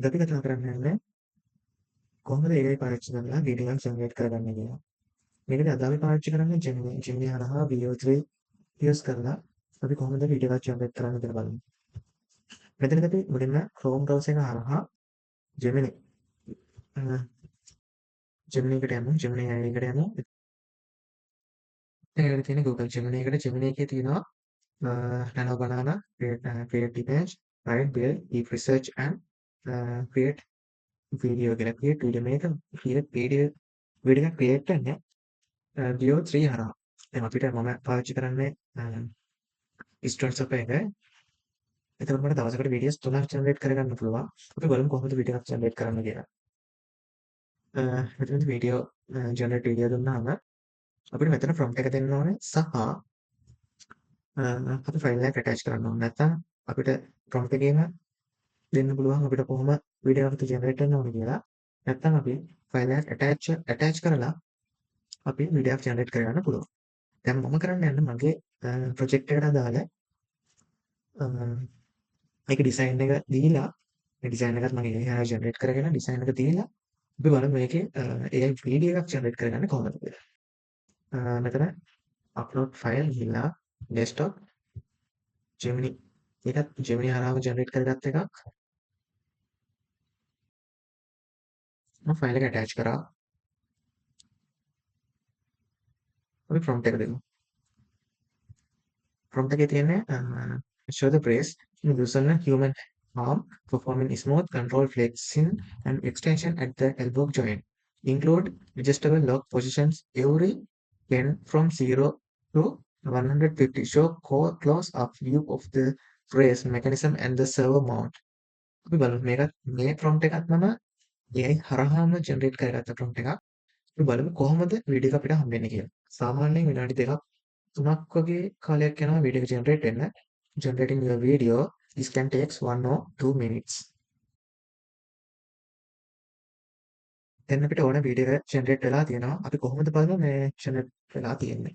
අද අපි කතා කරන්න යන්නේ කොහොමද AI පාවිච්චි කරලා වීඩියෝ එකක් ජෙනරේට් කරගන්නේ කියලා. මේකදී අද අපි පාවිච්චි කරන්නේ Gemini හරහා VO3 use කරලා අපි කොහොමද වීඩියෝ එකක් ජෙනරේට් කරන්නේ කියලා බලමු. මෙතනදී අපි මුලින්ම Chrome browser එක හරහා Gemini එකට යමු. Gemini AI එකට යමු. එතන තියෙන Google Gemini එකට Gemini එකේ තියෙනවා Nano Banana, create image, write, build, deep research and create video කියලා create video මේක create video එක create කරන්නේ VO3 හරහා. දැන් අපිට මම පාවිච්චි කරන්නේ Student Shop එක. එතකොට මට දවසකට වීඩියෝස් 3ක් ජෙනරේට් කරගන්න පුළුවන්. අපි බලමු කොහොමද වීඩියෝ එකක් ජෙනරේට් කරන්න කියලා. මෙතනදී වීඩියෝ ජෙනරේට් වීඩියෝ දුන්නාම අපිට මෙතන prompt එක දෙන්න ඕනේ සහ අපි ෆයිල් එකක් attach කරන්න ඕනේ. නැත්නම් අපිට prompt එකේම දෙන්න පුළුවන් අපිට කොහොම වීඩියෝ එකක් ජෙනරේට් කරන්න ඕනේ කියලා. නැත්නම් අපි ෆයිල් එකක් attach කරලා අපි වීඩියෝ එකක් ජෙනරේට් කරගන්න පුළුවන්. දැන් මම කරන්න යන්නේ මගේ ප්‍රොජෙක්ට් එකට අදාළ මේක ඩිසයින් එක දීලා මේ ඩිසයින් එකත් මගේ AI ජෙනරේට් කරගෙන ඩිසයින් එක දීලා අපි බලමු මේකේ AI වීඩියෝ එකක් ජෙනරේට් කරගන්නේ කොහොමද කියලා. මෙතන අප්ලෝඩ් ෆයිල් ගිහලා ඩෙස්ක්ටොප් Gemini ඒකත් Gemini හරහාම ජෙනරේට් කරගත්ත එකක්. මම ෆයිල් එක attach කරා. අපි prompt එක දෙමු. prompt එකේ තියෙන්නේ show the brace using a human arm performing smooth control flexing and extension at the elbow joint. Include adjustable lock positions every 10 from 0 to 150. Show close up view of the brace mechanism and the servo mount. අපි බලමු මේ prompt එකත් මම AI හරහාම generate කරගත්ත prompt එකක්. අපි බලමු කොහොමද වීඩියෝ එක අපිට හම්බෙන්නේ කියලා. සාමාන්‍යයෙන් විනාඩි 2ක් 3ක් වගේ කාලයක් යනවා වීඩියෝ එක ජෙනරේට් වෙන්න. Generating your video this can takes 1 or 2 minutes. දැන් අපිට ඕන වීඩියෝ එක ජෙනරේට් වෙලා තියෙනවා. අපි කොහොමද බලමු මේ ජෙනරේට් වෙලා තියෙන්නේ.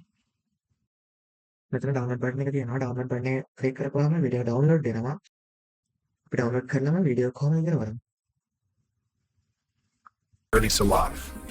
මෙතන ඩවුන්ලෝඩ් බටන් එක තියෙනවා. ඩවුන්ලෝඩ් බටන් එක ක්ලික් කරපුවාම වීඩියෝ ඩවුන්ලෝඩ් වෙනවා. අපි ඩවුන්ලෝඩ් කරලාම වීඩියෝ කොහොමද කියලා බලමු. Already so live.